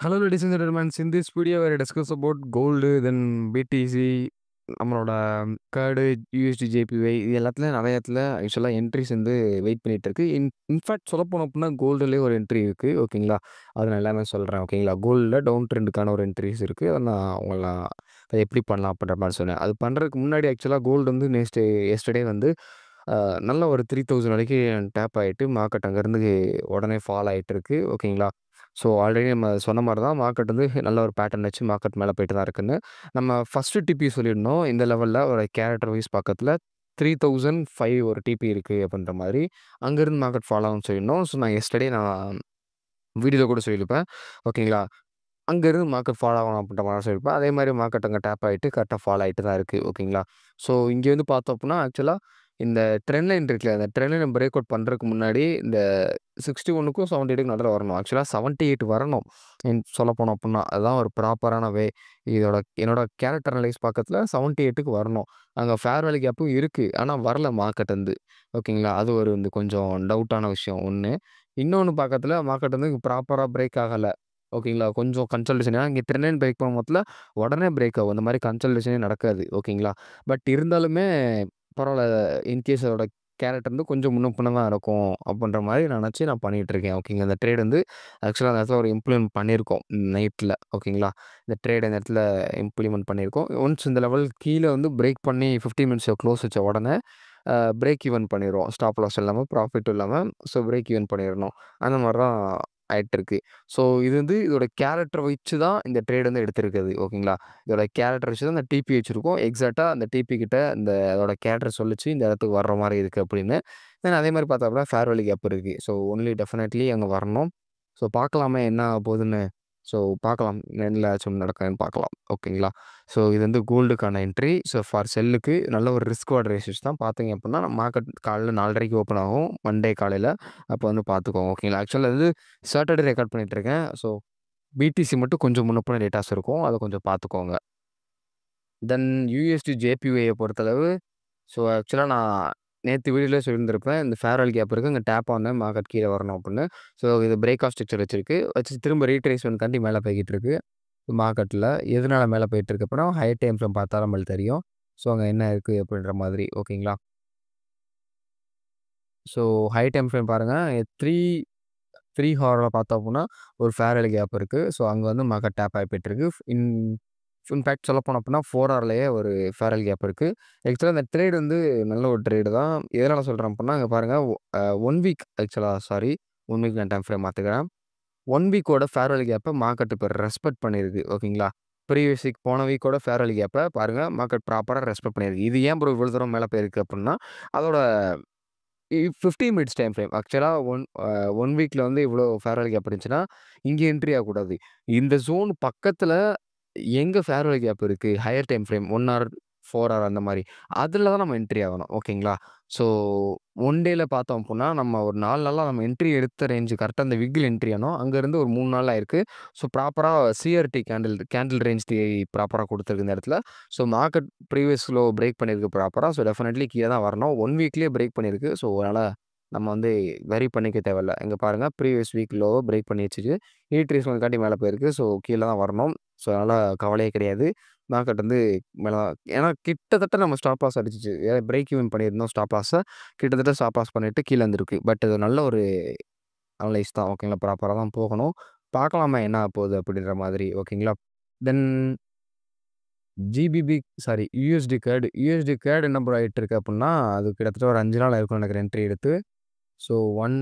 Hello, ladies and gentlemen. In this video, I discuss about gold, then BTC, நம்மளோட CAD, USD, JPY இது எல்லாத்துலயும் நெறைய இடத்துல ஆக்சுவலா என்ட்ரீஸ் வந்து வெயிட் பண்ணிட்டு இருக்கு. இன்ஃபாக்ட் சொல்லப்போனோம் அப்டின்னா, கோல்டுலயே ஒரு என்ட்ரி இருக்கு. ஓகேங்களா? அத நான் எல்லாமே சொல்றேன். ஓகேங்களா? கோல்டுல டவுன் ட்ரெண்டுக்கான ஒரு என்ட்ரீஸ் இருக்கு. அத நான் அத எப்படி பண்ணலாம் அப்படின்ற மாரி சொன்னேன். அது பண்றதுக்கு முன்னாடி ஆக்சுவலா கோல்டு வந்து எஸ்டர்டே வந்து அ நல்ல ஒரு 3000 வரைக்கும் டேப் ஆயிட்டு, மார்க்கெட் அங்கருந்து உடனே ஃபால் ஆயிட்டு இருக்கு. ஓகேங்களா? ஸோ ஆல்ரெடி நம்ம சொன்ன மாரி தான் மார்க்கெட் வந்து நல்ல ஒரு பேட்டர்ன் வச்சு மார்க்கெட் மேல போயிட்டு தான் இருக்குன்னு. நம்ம ஃபர்ஸ்ட்டு டிபி சொல்லியிருந்தோம். இந்த லெவல்ல ஒரு கேரக்டர் வைஸ் பக்கத்துல 3005 ஒரு டிபி இருக்கு அப்படின்ற மாரி. அங்கருந்து மார்க்கெட் ஃபாலோ ஆகும்னு சொல்லியிருந்தோம். ஸோ நான் வீடியோல கூட சொல்லியிருப்பேன். ஓகேங்களா? அங்கருந்து மார்க்கெட் ஃபாலோ ஆகணும் அப்படின்ற மாரி சொல்லியிருப்பேன். அதே மாரி மார்க்கெட் அங்க டேப் ஆயிட்டு கரெக்ட்டா ஃபாலோ ஆயிட்டு தான் இருக்கு. ஓகேங்களா? ஸோ இங்க வந்து பார்த்தோம் அப்படின்னா, ஆக்சுவலா இந்த ட்ரெண்ட் லைன் இருக்குல்ல, அந்த ட்ரெண்ட் லைன பிரேக் அவுட் பண்றதுக்கு முன்னாடி இந்த 61க்கும் 78க்கும் நடுவுல வரணும். ஆக்சுவலா 78 வரணும். சொல்லப்போனோம் அப்புட்ன்னா. அதுதான் ஒரு ப்ராப்பரான வே. என்னோட கேரக்டர் அனலைஸ் பக்கத்துல 78க்கு வரணும். அங்க ஃபேர் வேல்யூ கேப்பும் இருக்கு. ஆனா வரல மார்க்கெட் வந்து. ஓகேங்களா? அது ஒரு வந்து கொஞ்சம் டவுட்டான விஷயம் 1. இன்னொன்னு பக்கத்துல மார்க்கெட் வந்து ப்ராப்பரா பிரேக் ஆகல. ஓகேங்களா? கொஞ்சம் கன்சாலிடேஷன் ஏன்னா இங்க ட்ரெண்ட் லைன் பிரேக் பண்ணும் மொதல்ல உடனே பிரேக் ஆகும். இந்த மாரி கன்சாலிடேஷனே நடக்காது. ஓகேங்களா? பட் இருந்தாலுமே பரவால்ல. இன்கேஸ் அதோட கேரக்டர் வந்து கொஞ்சம் முன்ன பின்ன தான் இருக்கும். அப்டின்ற மாரி நெனச்சு நான் பண்ணிட்டுருக்கேன். ஓகேங்க. இந்த ட்ரேட் வந்து ஆக்சுவலா அந்த இடத்துல ஒரு இம்ப்ளிமெண்ட் பண்ணியிருக்கோம். நைட்ல. ஓகேங்களா? இந்த ட்ரேட் இந்த இடத்துல இம்ப்ளிமெண்ட் பண்ணியிருக்கோம். ஒன்ஸ் இந்த லெவல் கீழ வந்து பிரேக் பண்ணி 15 மினிட்ஸ் க்ளோஸ் வச்ச உடனே பிரேக் ஈவன் பண்ணிருவோம். ஸ்டாப் லாஸ் இல்லாம, ப்ராஃபிட்டும் இல்லாம ஸோ பிரேக் ஈவன் பண்ணிறணும். அந்த மாரி தான் ஆயிட்டுருக்கு. ஸோ இது வந்து இதோட கேரக்டர் வச்சு தான் இந்த ட்ரேட் வந்து எடுத்திருக்குது. ஓகேங்களா? இதோட கேரக்டர் வச்சு தான் இந்த டிபி வச்சிருக்கோம். எக்ஸாக்ட்டா அந்த டிபி கிட்ட அதோட கேரக்டர் சொல்லுச்சு, இந்த இடத்துக்கு வர்ற மாரி இருக்கு அப்படின்னு. தென் அதே மாரி பார்த்தோம்னா ஃபேர் வேல்யூ கேப் இருக்கு. ஸோ ஒன்லி டெஃபினெட்லி அங்க வரணும். ஸோ பார்க்கலாமே என்ன ஆகப்போதுன்னு. ஸோ பார்க்கலாம். எதுல ஏதாச்சும் நடக்குதுன்னு பார்க்கலாம். ஓகேங்களா? ஸோ இது வந்து கோல்டுக்கான என்ட்ரி. ஸோ ஃபார் செல்லுக்கு நல்ல ஒரு ரிஸ்க் ரீவார்ட் ரேஷியோஸ் தான் பார்த்தீங்க அப்புட்ன்னா, மார்க்கெட் காலைல 4:30க்கு ஓப்பன் ஆகும். மண்டே காலையில. அப்ப வந்து பார்த்துக்கோங்க. ஓகேங்களா? ஆக்சுவலா இது சாட்டர்டே ரெக்கார்ட் பண்ணிட்டுருக்கேன். ஸோ பிடிசி மட்டும் கொஞ்சம் முன்ன பின்ன டேட்டாஸ் இருக்கும். அத கொஞ்சம் பார்த்துக்கோங்க. தென் யுஎஸ்டி ஜேபிஒய்ய பொறுத்தளவு, ஸோ ஆக்சுவலா நான் நேத்து வீடியோலயே சொல்லியிருந்திருப்பேன். இந்த ஃபேர்வெல் கேப் இருக்கு. அங்க டேப் ஆனா மார்க்கெட் கீழ வரணும் அப்புட்ன்னு. ஸோ இது பிரேக் ஆஃப் ஸ்ட்ரக்சர் வச்சிருக்கு. வச்சு திரும்ப ரீட்ரேஸ்மென்ட்காண்டி மேல போய்க்கிட்டு இருக்கு. மார்க்கெட்ல. எதனால மேல போயிட்டு இருக்கு அப்புட்ன்னா, ஹையர் டைம் ஃப்ரேம் பார்த்தா நம்மளுக்கு தெரியும். ஸோ அங்க என்ன இருக்கு அப்படின்ற மாதிரி. ஓகேங்களா? ஸோ ஹை டைம் ஃப்ரேம் பாருங்க. 3 3 ஹார்ல பார்த்தோம் அப்புட்ன்னா, ஒரு ஃபேர்வெல் கேப் இருக்கு. ஸோ அங்க வந்து மார்க்கெட் டேப் ஆகி போயிட்டுருக்கு. இன்ஃபாக்ட் சொல்லப்போனோம் அப்புட்ன்னா 4 ஹார்லயே ஒரு ஃபேர்வெல் கேப் இருக்கு. ஆக்சுவலா இந்த ட்ரேட் வந்து நல்ல ஒரு ட்ரேடு தான். எதனால சொல்றேன் அப்புட்ன்னா, இங்க பாருங்க 1 வீக் ஆக்சுவலா சாரி 1 வீக் நான் டைம் ஃப்ரேம் மாத்திக்கிறேன். 1 வீக்கோட ஃபேர்வெல் கேப்ப மார்க்கெட் இப்ப ரெஸ்பெக்ட் பண்ணியிருக்கு. ஓகேங்களா? ப்ரீவியஸ் வீக் போன வீக்கோட ஃபேர்வெல் கேப்ப பாருங்க மார்க்கெட் ப்ராப்பரா ரெஸ்பெக்ட் பண்ணியிருக்கு. இது ஏன் ப்ரோ இவ்வளோ தூரம் மேல போயிருக்கு அப்புட்ன்னா, அதோட 15 மினிட்ஸ் டைம் ஃப்ரேம். ஆக்சுவலா 1 வீக்ல வந்து இவ்ளோ ஃபேர்வெல் கேப் இருந்துச்சுன்னா, இங்க என்ட்ரி ஆகக்கூடாது. இந்த ஜோன் பக்கத்துல எங்க ஃபேர்வெல் கேப் இருக்கு, hire time frame 1 hour, 4 hour அந்த மாரி. அதுல தான் நம்ம என்ட்ரி ஆகணும். ஓகேங்களா? ஸோ, ஒன் டேல பார்த்தோம் அப்புட்ன்னா, நம்ம ஒரு 4 நாளா நம்ம என்ட்ரி எடுத்த ரேஞ்ச் கரெக்ட்டா அந்த விக்ல என்ட்ரி ஆனோம். அங்கருந்து ஒரு 3 நாள் ஆயிருக்கு. ஸோ, ப்ராப்பரா சிஆர்டி கேண்டில் ரேஞ்ச் ப்ராப்பரா குடுத்துருக்கு இந்த இடத்துல. So, market previous low break பண்ணியிருக்கு ப்ராப்பரா. ஸோ, டெஃபினெட்லி கீழ தான் வரணும். 1 வீக்லயே பிரேக் பண்ணியிருக்கு. ஸோ, அதனால நம்ம வந்து வொரி பண்ணிக்க தேவையில்ல. இங்க பாருங்க ப்ரீவியஸ் வீக் லோவ பிரேக் பண்ணி வச்சுக்கு ரீட்ரேஸ்மென்ட்காண்டி மேல போயிருக்கு. ஸோ, கீழ தான் வரணும். ஸோ, அதனால கவலையே கிடையாது. மார்க்கெட் வந்து மேல தான் ஏன்னா கிட்டத்தட்ட நம்ம ஸ்டாப் லாஸ் அடிச்சுச்சு. பிரேக் ஈவன் பண்ணியிருந்தோம் ஸ்டாப் லாஸ. கிட்டத்தட்ட ஸ்டாப் லாஸ் பண்ணிட்டு கீழ வந்திருக்கு. பட் இது நல்ல ஒரு அனலைஸ் தான். ஓகேங்களா? ப்ராப்பரா தான் போகணும். பார்க்கலாமே என்ன ஆகப்போகுது அப்படின்ற மாதிரி. ஓகேங்களா? தென் ஜிபிபி சாரி யுஎஸ்டி கேட். யுஎஸ்டி கேட் என்ன ப்ரோ ஆயிட்டு இருக்கு அப்புட்ன்னா, அது கிட்டத்தட்ட ஒரு 5 நாள் ஆயிருக்கும்னு நெனைக்கிறேன் என்ட்ரி எடுத்து. ஸோ 1,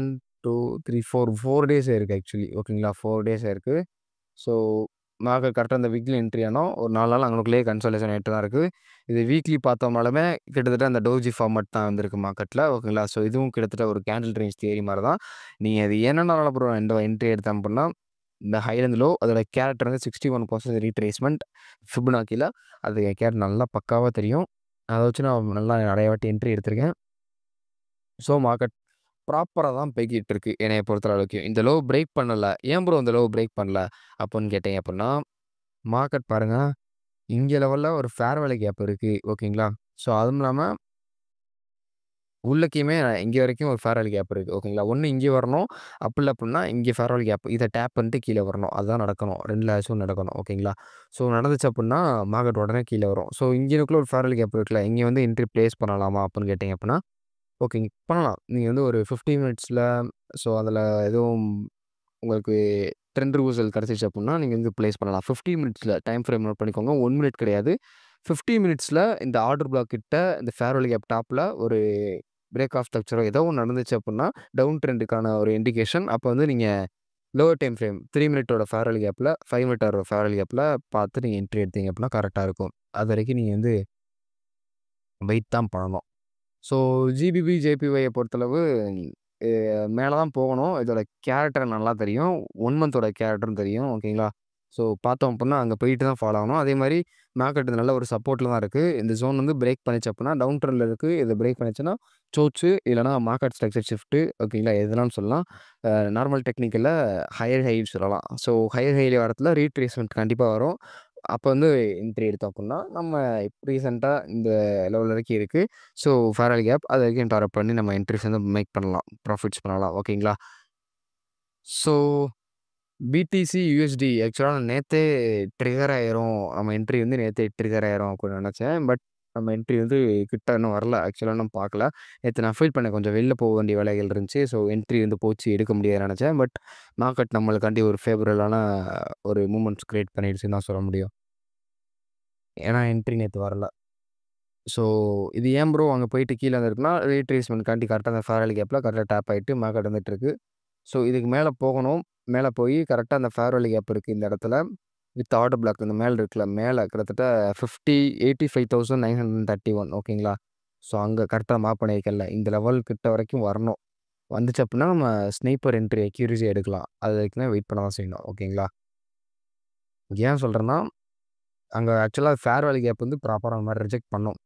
2, 3, 4 டேஸ் ஆயிருக்கு ஆக்சுவலி. ஓகேங்களா? 4 டேஸ் ஆயிருக்கு. ஸோ மார்க்கெட் கரெக்ட்டா அந்த வீக்லி என்ட்ரி ஆனோம். ஒரு 4 நாள் அங்கனக்குள்ளேயே கன்சாலிடேஷன் ஆயிட்டு தான் இருக்கு. இது வீக்லி பார்த்தோம்னாலுமே கிட்டத்தட்ட அந்த டோஜி ஃபார்மேட் தான் வந்திருக்கு மார்க்கெட்ல. ஓகேங்களா? ஸோ இதுவும் கிட்டத்தட்ட ஒரு கேண்டில் ரேஞ்ச் தியரி மாரி தான். நீங்க அது என்னனால ப்ரோ இந்த என்ட்ரி எடுத்தேன் அப்புட்ன்னா, இந்த ஹைலேருந்து லோ அதோட கேரக்டர் வந்து 61% ரீட்ரேஸ்மென்ட் ஃபிபனாக்கில. அது என் கேரக்டர் நல்லா பக்காவா தெரியும். அத வச்சு நான் நல்லா நெறைய வாட்டி என்ட்ரி எடுத்திருக்கேன். ஸோ மார்க்கெட் ப்ராப்பரா தான் போய்க்கிட்டு இருக்கு. என்னைய பொறுத்த அளவுக்கு. இந்த லோ பிரேக் பண்ணல. ஏன் ப்ரோ இந்த லோ பிரேக் பண்ணல? அப்புட்ன்னு கேட்டீங்க அப்புட்ன்னா, மார்க்கெட் பாருங்க, இங்க லெவல்ல ஒரு ஃபேர் வேல்யூ கேப் இருக்கு. ஓகேங்களா? ஸோ அதுவும் இல்லாம உள்ளக்கையுமே இங்க வரைக்கும் ஒரு ஃபேர்வெல் கேப் இருக்கு. ஓகேங்களா. ஒண்ணு இங்க வரணும். அப்படி இல்ல அப்டின்னா, இங்க ஃபேர்வெல் கேப். இத டேப் பண்ணிட்டு கீழ வரணும். அதுதான் நடக்கணும். 2 லேஷும் நடக்கணும். ஓகேங்களா. ஸோ நடந்துச்சு அப்டின்னா, மார்க்கெட் உடனே கீழ வரும். ஸோ இங்கனக்குள்ள ஒரு ஃபேர்வெல் கேப் இருக்குல்ல. இங்க வந்து என்ட்ரி பிளேஸ் பண்ணலாமா? அப்டின்னு கேட்டீங்க அப்டின்னா, ஓகேங்க. பண்ணலாம். நீங்க வந்து ஒரு 15 மினிட்ஸ்ல ஸோ அதுல எதுவும் உங்களுக்கு ட்ரெண்ட் ரிவர்சல் கிடைச்சிச்சு அப்டின்னா, நீங்க வந்து பிளேஸ் பண்ணலாம். 15 மினிட்ஸ்ல டைம் ஃப்ரேம் நோட் பண்ணிக்கோங்க. 1 மினிட் கிடையாது. 50 மினிட்ஸ்ல இந்த ஆர்டர் பிளாக் கிட்ட இந்த ஃபேர்வெல் கேப் டாப்ல ஒரு பிரேக் ஆஃப் ஸ்ட்ரக்சரோ ஏதோ ஒண்ணு நடந்துச்சு அப்டின்னா, டவுன் ட்ரெண்டுக்கான ஒரு இண்டிகேஷன். அப்ப வந்து நீங்க லோவர் டைம் ஃப்ரேம் 3 மினிட்டோட ஃபேர்வெல் கேப்ல, 5 மினிட்டோட ஃபேர்வெல் கேப்ல பார்த்து நீங்க என்ட்ரி எடுத்தீங்க அப்டின்னா கரெக்ட்டா இருக்கும். அதுவரைக்கும் நீங்க வந்து வெயிட் தான் பண்ணணும். ஸோ ஜிபிபி, ஜேபிஒய்ய பொறுத்தளவு மேல தான் போகணும். இதோட கேரக்டர் நல்லா தெரியும். 1 மந்தோட கேரக்டரும் தெரியும். ஓகேங்களா. ஸோ பார்த்தோம் அப்புட்ன்னா, அங்க போயிட்டு தான் ஃபாலோ ஆகணும். அதேமாரி மார்க்கெட் நல்ல ஒரு சப்போர்ட்ல தான் இருக்கு. இந்த ஜோன் வந்து பிரேக் பண்ணிச்சு அப்புட்ன்னா, டவுன் ட்ரெண்ட்ல இருக்கு. இத பிரேக் பண்ணிச்சுன்னா, சோச்சு இல்லன்னா மார்க்கெட் ஸ்ட்ரக்சர் ஷிஃப்ட் ஓகேங்களா. எது வேணாலும் சொல்லலாம். நார்மல் டெக்னிக்கல்ல ஹையர் ஹைன்னு சொல்லலாம். ஸோ ஹையர் ஹைல வரத்துல ரீட்ரேஸ்மென்ட் கண்டிப்பா வரும். அப்ப வந்து என்ட்ரி எடுத்தோம் அப்புட்ன்னா, நம்ம ரீசென்ட்டா இந்த லெவல் வரைக்கும் இருக்கு. ஸோ ஃபேர்வெல் கேப் அது வரைக்கும் டாரப் பண்ணி நம்ம என்ட்ரீஸ் வந்து மேக் பண்ணலாம். ப்ராஃபிட்ஸ் பண்ணலாம். ஓகேங்களா. ஸோ பிடிசி, யுஎஸ்டி ஆக்சுவலா நேத்தே ட்ரிகர் ஆயிரும். நம்ம என்ட்ரி வந்து நேத்தே ட்ரிகர் ஆயிரும் அப்டின்னு நெனச்சேன். பட் நம்ம என்ட்ரி வந்து கிட்ட இன்னும் வரல. ஆக்சுவலா இன்னும் பார்க்கல. நேத்து நான் ஃபீல் பண்ணேன். கொஞ்சம் வெளில போ வேண்டிய வேலைகள் இருந்துச்சு. ஸோ என்ட்ரி வந்து போச்சு எடுக்க முடியாதுன்னு நெனச்சேன். பட் மார்க்கெட் நம்மளுக்காண்டி ஒரு ஃபேவரபிளான ஒரு மூவ்மெண்ட்ஸ் கிரியேட் பண்ணிடுச்சுன்னு தான் சொல்ல முடியும். ஏன்னா என்ட்ரி நேத்து வரல. ஸோ இது ஏன் ப்ரோ அங்க போயிட்டு கீழ வந்திருக்குன்னா, ரீட்ரேஸ்மென்ட்காண்டி கரெக்ட்டா அந்த ஃபேர்வெல் கேப்ல கரெக்ட்டா டேப் ஆயிட்டு மார்க்கெட் வந்துட்டுருக்கு. ஸோ இதுக்கு மேல போகணும். மேல போயி கரெக்ட்டா அந்த ஃபேர்வெல் கேப் இருக்கு இந்த இடத்துல. வித் ஆர்டர் பிளாக் இந்த மேல இருக்குல்ல, மேல கிட்டத்தட்ட 85,931 ஓகேங்களா. ஸோ அங்க கரெக்ட்டா மார்க் பண்ணியிருக்கேன்ல. இந்த லெவல் கிட்ட வரைக்கும் வரணும். வந்துச்சு அப்டின்னா, நம்ம ஸ்னைப்பர் என்ட்ரி அக்யூரஸியா எடுக்கலாம். அது வரைக்கும் தான் வெயிட் பண்ண தான் செய்யணும். ஓகேங்களா. ஏன் சொல்றேன்னா, அங்க ஆக்சுவலா ஃபேர்வெல் கேப் வந்து ப்ராப்பரா அந்த மாரி ரிஜெக்ட் பண்ணும்.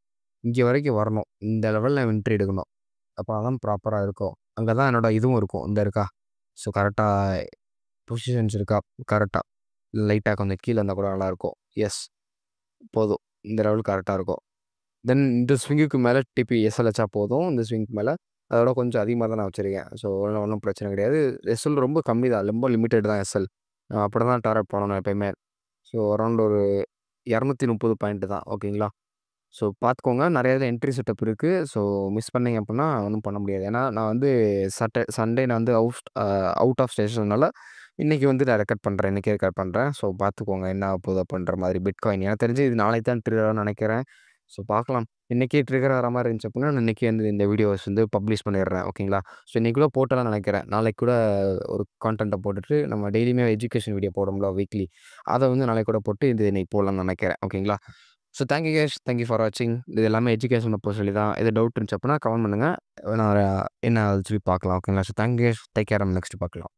இங்க வரைக்கும் வரணும். இந்த லெவல்ல என்ட்ரி எடுக்கணும். அப்ப தான் ப்ராப்பரா இருக்கும். அங்க தான் என்னோட இதுவும் இருக்கும். இந்த இருக்கா. ஸோ கரெக்ட்டா பொசிஷன்ஸ் இருக்கா? கரெக்ட்டா. லைட்டா கொஞ்சம் கீழ இருந்தா கூட நல்லாயிருக்கும். எஸ். போதும். இந்த லெவல் கரெக்ட்டா இருக்கும். தென் இந்த ஸ்விங்குக்கு மேல டிபி எஸ்எல் வச்சா போதும். இந்த ஸ்விங்க்கு மேல. அதோட கொஞ்சம் அதிகமா தான் நான் வச்சிருக்கேன். ஸோ ஒண்ணும் பிரச்சனை கிடையாது. எஸ்எல் ரொம்ப கம்மி தான். ரொம்ப லிமிட்டட் தான் எஸ்எல். அப்படிதான் டார்கெட் பண்ணணும் எப்பயுமே. ஸோ அரவுண்ட் ஒரு 230 பாயிண்ட் தான். ஓகேங்களா. ஸோ பார்த்துக்கோங்க. நெறைய இதுல என்ட்ரி செட்டப் இருக்கு. ஸோ மிஸ் பண்ணீங்க அப்புட்ன்னா ஒண்ணும் பண்ண முடியாது. ஏன்னா நான் வந்து சண்டே நான் வந்து அவுட் ஆஃப் ஸ்டேஷன்னால இன்னைக்கு வந்து நான் ரெக்கார்ட் பண்றேன். இன்னைக்கே ரெக்கார்ட் பண்றேன். ஸோ பார்த்துக்கோங்க என்ன ஆகப்போகுது அப்புட்ன்ற மாரி பிட்காயின். எனக்கு தெரிஞ்சு இது நாளைக்கு தான் ட்ரிகர் ஆகும்னு நெனைக்கிறேன். ஸோ பார்க்கலாம். இன்னைக்கே ட்ரிகர் ஆகுற மாரி இருந்துச்சு அப்புட்ன்னா, நான் இன்னைக்கே வந்து இந்த வீடியோஸ் வந்து பப்ளிஷ் பண்ணிடுறேன். ஓகேங்களா. ஸோ இன்னைக்குள்ள போட்டேன்னு நெனைக்கிறேன். நாளைக்கு கூட ஒரு கான்டென்ட்ட போட்டுட்டு நம்ம டெய்லியுமே எஜுகேஷன் வீடியோ போடுறோம்ல வீக்லி. அத வந்து நாளைக்கு கூட போட்டு இது இன்னைக்கு போடலாம்னு நெனைக்கிறேன். ஓகேங்களா. So thank you guys. Thank you for வாட்சிங். இது எல்லாமே எஜுகேஷன் பர்ப்பஸ் சொல்லி தான். எது டவுட் இருந்துச்சு அப்புட்ன்னா கமெண்ட் பண்ணுங்க. நான் என்ன சொல்லி பார்க்கலாம். ஓகேங்களா. So thank you guys. Take care. நம்ம நெக்ஸ்ட் பார்க்கலாம்.